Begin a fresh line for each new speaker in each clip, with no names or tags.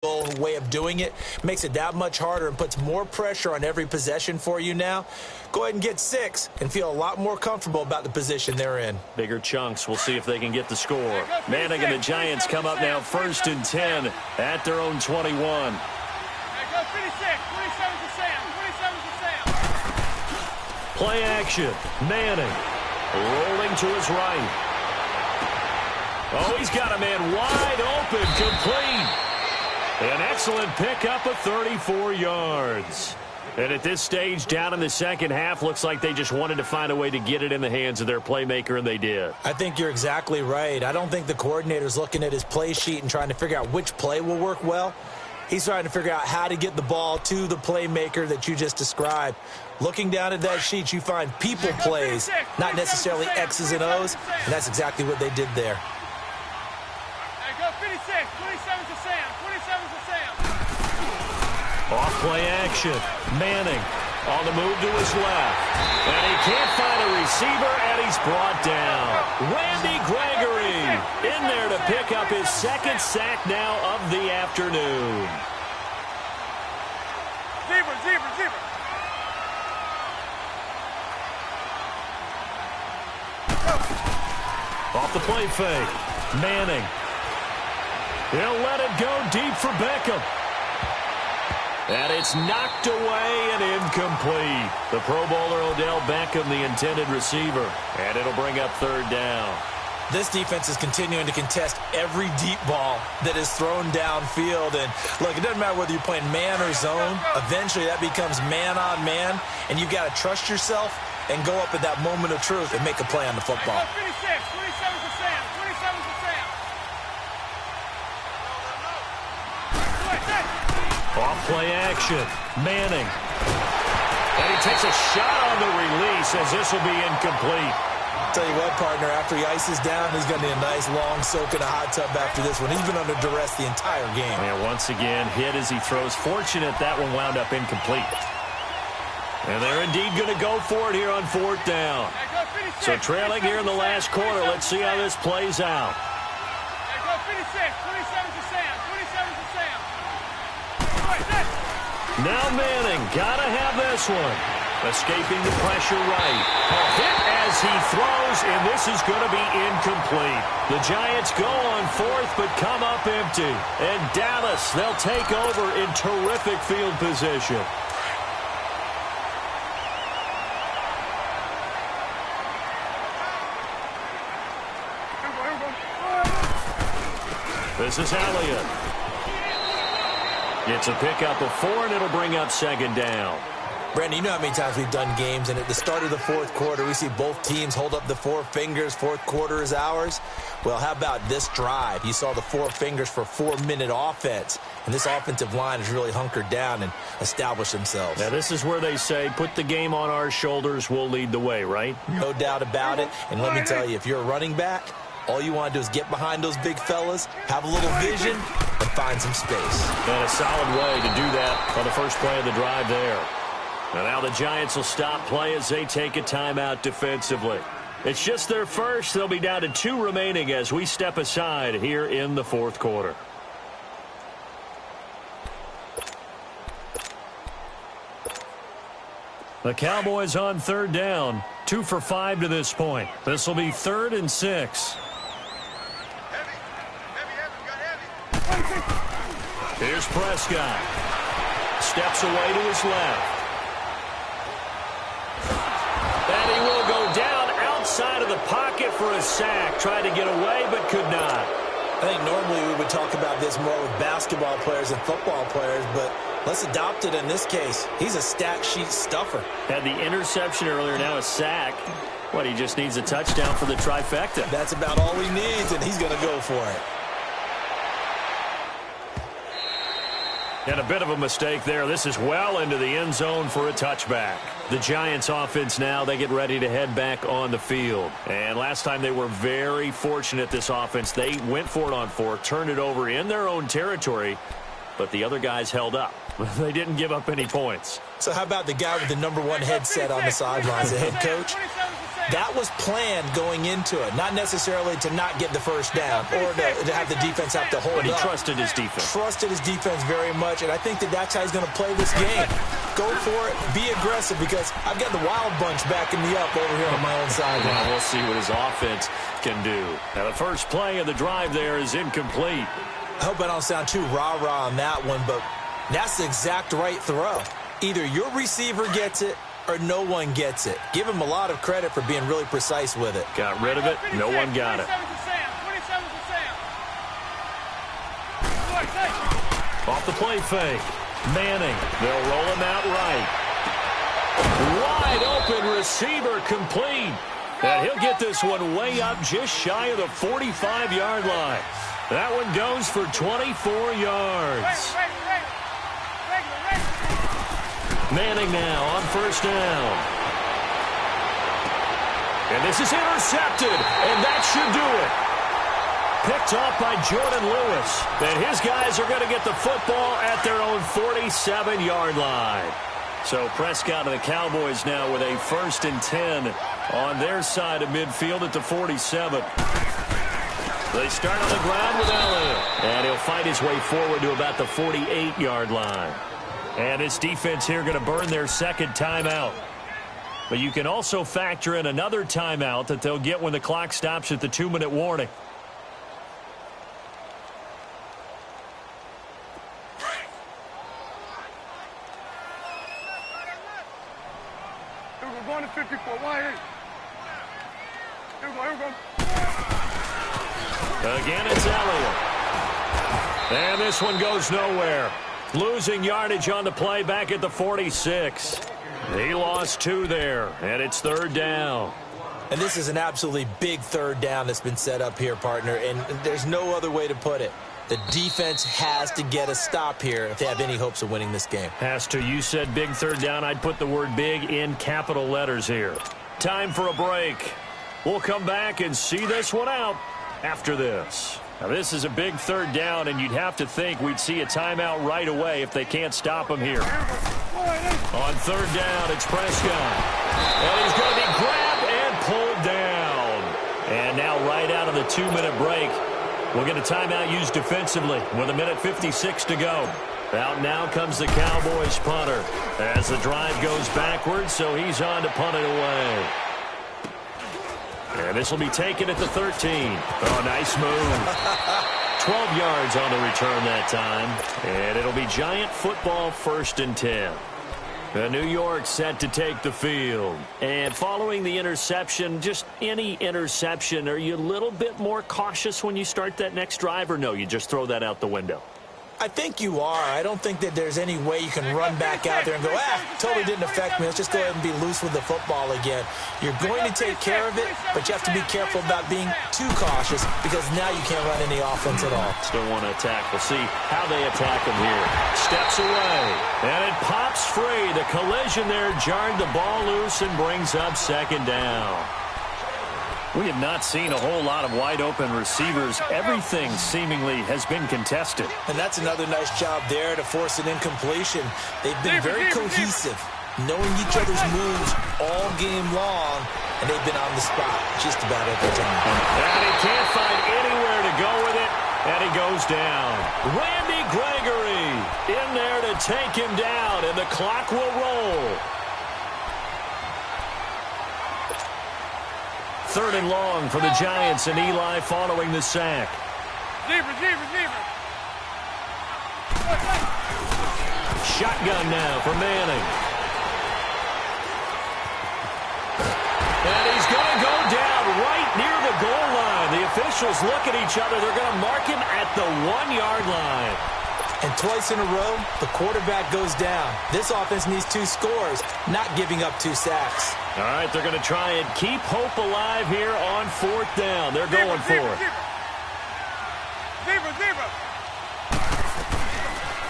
way of doing it, makes it that much harder and puts more pressure on every possession for you now. Go ahead and get 6 and feel a lot more comfortable about the position they're in.
Bigger chunks. We'll see if they can get the score. Manning and the Giants come up now 1st and 10 at their own 21. Play action. Manning rolling to his right. Oh, he's got a man wide open, complete. An excellent pickup of 34 yards. And at this stage, down in the second half, looks like they just wanted to find a way to get it in the hands of their playmaker, and they did.
I think you're exactly right. I don't think the coordinator's looking at his play sheet and trying to figure out which play will work well. He's trying to figure out how to get the ball to the playmaker that you just described. Looking down at that sheet, you find people plays, not necessarily X's and O's, and that's exactly what they did there.
Off play action. Manning on the move to his left. And he can't find a receiver, and he's brought down. Randy Gregory in there to pick up his 2nd sack now of the afternoon.
Zebra.
Off the play fake. Manning. He'll let it go deep for Beckham. And it's knocked away and incomplete. The Pro Bowler Odell Beckham, the intended receiver. And it'll bring up 3rd down.
This defense is continuing to contest every deep ball that is thrown downfield. And, look, it doesn't matter whether you're playing man or zone. Eventually, that becomes man on man. And you've got to trust yourself and go up at that moment of truth and make a play on the football.
Off play action. Manning. And he takes a shot on the release as this will be incomplete.
Tell you what, partner, after he ices down, he's going to need a nice long soak in a hot tub after this one. He's been under duress the entire game.
And once again, hit as he throws. Fortunate that one wound up incomplete. And they're indeed going to go for it here on 4th down. So trailing here in the last quarter, let's see how this plays out. Now Manning, gotta have this one. Escaping the pressure right. A hit as he throws, and this is going to be incomplete. The Giants go on 4th, but come up empty. And Dallas, they'll take over in terrific field position. This is Elliott. It's a pickup of 4, and it'll bring up 2nd down.
Brandon, you know how many times we've done games, and at the start of the 4th quarter, we see both teams hold up the 4 fingers, 4th quarter is ours. Well, how about this drive? You saw the 4 fingers for 4-minute offense, and this offensive line has really hunkered down and established themselves.
Now, this is where they say, put the game on our shoulders, we'll lead the way, right?
No doubt about it, and let me tell you, if you're a running back, all you want to do is get behind those big fellas, have a little vision, and find some space.
And a solid way to do that on the first play of the drive there. And now the Giants will stop play as they take a timeout defensively. It's just their first. They'll be down to 2 remaining as we step aside here in the 4th quarter. The Cowboys on 3rd down. 2 for 5 to this point. This will be 3rd and 6. Here's Prescott. Steps away to his left. And he will go down outside of the pocket for a sack. Tried to get away, but could not.
I think normally we would talk about this more with basketball players and football players, but let's adopt it in this case. He's a stat sheet stuffer.
Had the interception earlier, now a sack. What, he just needs a touchdown for the trifecta.
That's about all he needs, and he's going to go for it.
And a bit of a mistake there. This is well into the end zone for a touchback. The Giants offense now, they get ready to head back on the field. And last time they were very fortunate, this offense. They went for it on 4, turned it over in their own territory, but the other guys held up. They didn't give up any points.
So how about the guy with the #1 headset on the sidelines, the head coach? That was planned going into it, not necessarily to not get the first down or to have the defense have to hold up.
But he trusted his defense.
Trusted his defense very much, and I think that's how he's going to play this game. Go for it, be aggressive, because I've got the wild bunch backing me up over here on my own side.
Well, we'll see what his offense can do. Now, the first play of the drive there is incomplete.
I hope I don't sound too rah-rah on that one, but that's the exact right throw. Either your receiver gets it or no one gets it. Give him a lot of credit for being really precise with it.
Got rid of it. No one got it. Off the play fake. Manning. They'll roll him out right. Wide open receiver complete. And he'll get this one way up just shy of the 45-yard line. That one goes for 24 yards. Manning now on first down. And this is intercepted, and that should do it. Picked off by Jordan Lewis. And his guys are going to get the football at their own 47-yard line. So Prescott and the Cowboys now with a 1st and 10 on their side of midfield at the 47. They start on the ground with Elliott. And he'll fight his way forward to about the 48-yard line. And this defense here going to burn their second timeout. But you can also factor in another timeout that they'll get when the clock stops at the 2-minute warning.
Here we go, going to 54. Why? Here we go, here we go.
Again, it's Elliott. And this one goes nowhere. Losing yardage on the play back at the 46. He lost 2 there, and it's 3rd down.
And this is an absolutely big 3rd down that's been set up here, partner, and there's no other way to put it. The defense has to get a stop here if they have any hopes of winning this game.
Has to. You said big 3rd down. I'd put the word big in capital letters here. Time for a break. We'll come back and see this one out after this. Now, this is a big 3rd down, and you'd have to think we'd see a timeout right away if they can't stop him here. On 3rd down, it's Prescott. And he's going to be grabbed and pulled down. And now right out of the 2-minute break, we'll get a timeout used defensively with 1:56 to go. Out now comes the Cowboys punter as the drive goes backwards, so he's on to punt it away. And this will be taken at the 13. Oh, nice move. 12 yards on the return that time. And it'll be Giant football 1st and 10. New York set to take the field. And following the interception, just any interception, are you a little bit more cautious when you start that next drive, or no, you just throw that out the window?
I think you are. I don't think that there's any way you can run back out there and go, totally didn't affect me. Let's just go ahead and be loose with the football again. You're going to take care of it, but you have to be careful about being too cautious because now you can't run any offense at all.
Still want to attack. We'll see how they attack him here. Steps away, and it pops free. The collision there jarred the ball loose and brings up 2nd down. We have not seen a whole lot of wide-open receivers. Everything seemingly has been contested.
And that's another nice job there to force an incompletion. They've been very cohesive, knowing each other's moves all game long, and they've been on the spot just about every time.
And he can't find anywhere to go with it, and he goes down. Randy Gregory in there to take him down, and the clock will roll. 3rd and long for the Giants, and Eli following the sack. Shotgun now for Manning. And he's going to go down right near the goal line. The officials look at each other. They're going to mark him at the 1-yard line.
And twice in a row, the quarterback goes down. This offense needs 2 scores, not giving up 2 sacks.
All right, they're going to try and keep hope alive here on 4th down. They're going for it.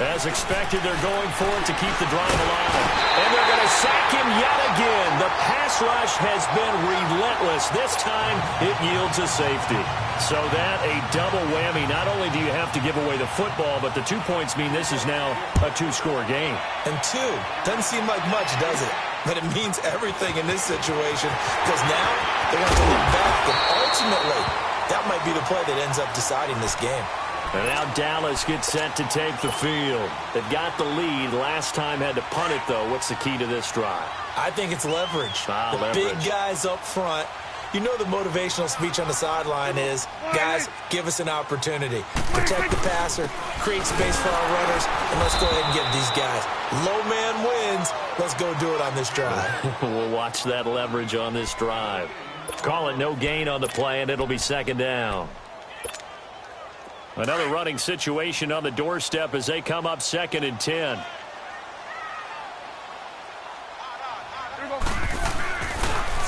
As expected, they're going for it to keep the drive alive. And they're going to sack him yet again. The pass rush has been relentless. This time, it yields a safety. So that a double whammy. Not only do you have to give away the football, but the 2 points mean this is now a 2-score game.
And 2 doesn't seem like much, does it? But it means everything in this situation, because now they're going to look back, and ultimately, that might be the play that ends up deciding this game.
And now Dallas gets set to take the field. They've got the lead. Last time had to punt it, though. What's the key to this drive?
I think it's leverage.
Leverage.
Big guys up front. You know the motivational speech on the sideline is, guys, give us an opportunity. Protect the passer, create space for our runners, and let's go ahead and get these guys. Low man wins. Let's go do it on this drive.
We'll watch that leverage on this drive. Call it no gain on the play, and it'll be second down. Another running situation on the doorstep as they come up 2nd and 10.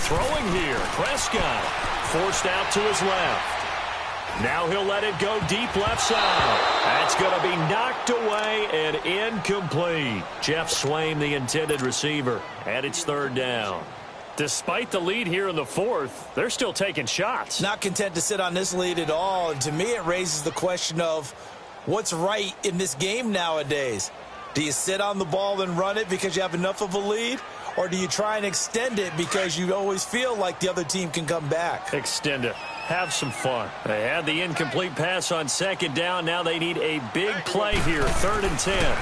Throwing here, Prescott forced out to his left. Now he'll let it go deep left side. That's going to be knocked away and incomplete. Jeff Swain, the intended receiver, and it's 3rd down. Despite the lead here in the 4th, they're still taking shots.
Not content to sit on this lead at all. And to me, it raises the question of what's right in this game nowadays. Do you sit on the ball and run it because you have enough of a lead? Or do you try and extend it because you always feel like the other team can come back?
Extend it. Have some fun. They had the incomplete pass on 2nd down. Now they need a big play here. 3rd and 10.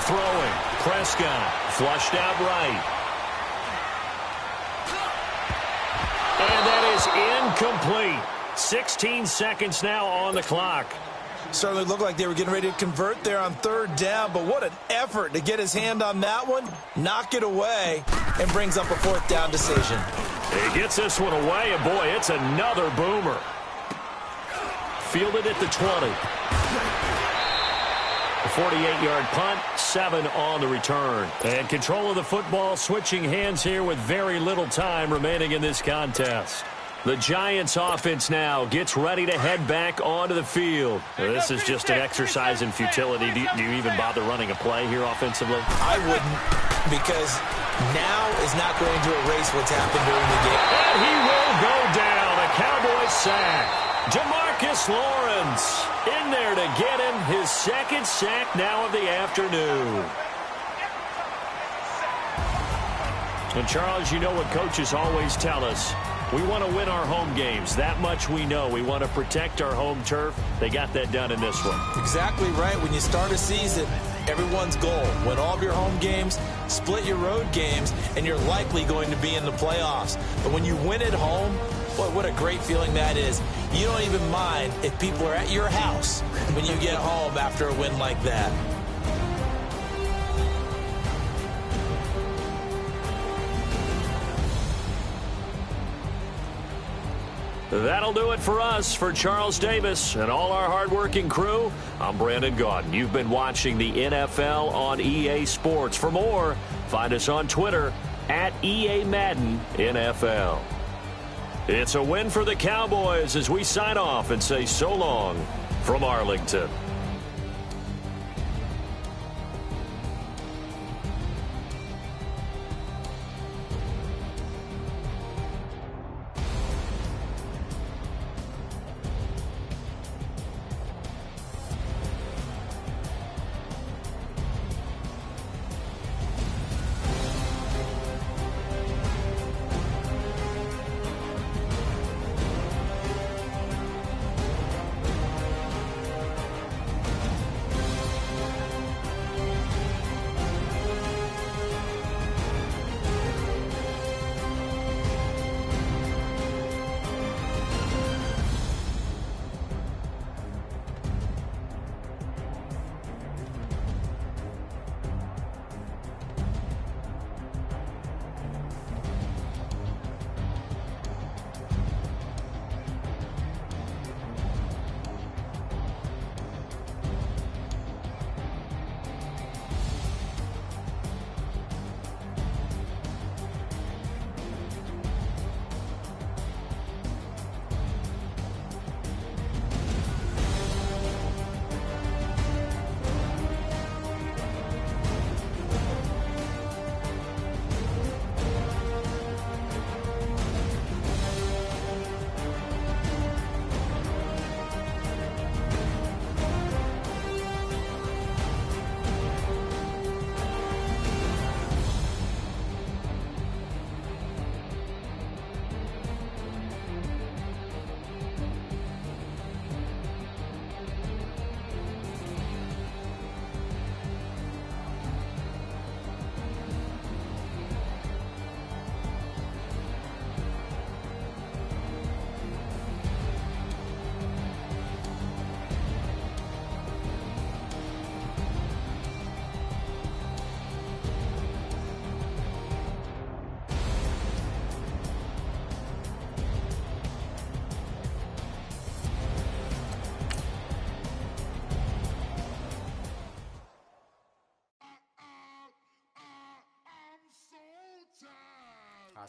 Throwing. Prescott. Flushed out right. And that is incomplete. 16 seconds now on the clock.
Certainly looked like they were getting ready to convert there on 3rd down, but what an effort to get his hand on that one, knock it away, and brings up a 4th down decision.
He gets this one away, and boy, it's another boomer. Fielded at the 20. A 48-yard punt, 7 on the return. And control of the football, switching hands here with very little time remaining in this contest. The Giants offense now gets ready to head back onto the field. This is just an exercise in futility. Do you even bother running a play here offensively?
I wouldn't, because now is not going to erase what's happened during the game.
And he will go down. A Cowboys sack. Demarcus Lawrence in there to get him his 2nd sack now of the afternoon. And Charles, you know what coaches always tell us. We want to win our home games. That much we know. We want to protect our home turf. They got that done in this one.
Exactly right. When you start a season, everyone's goal, win all of your home games, split your road games, and you're likely going to be in the playoffs. But when you win at home, boy, what a great feeling that is. You don't even mind if people are at your house when you get home after a win like that.
That'll do it for us. For Charles Davis and all our hardworking crew, I'm Brandon Gaudin. You've been watching the NFL on EA Sports. For more, find us on Twitter at EA Madden NFL. It's a win for the Cowboys as we sign off and say so long from Arlington.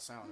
sound.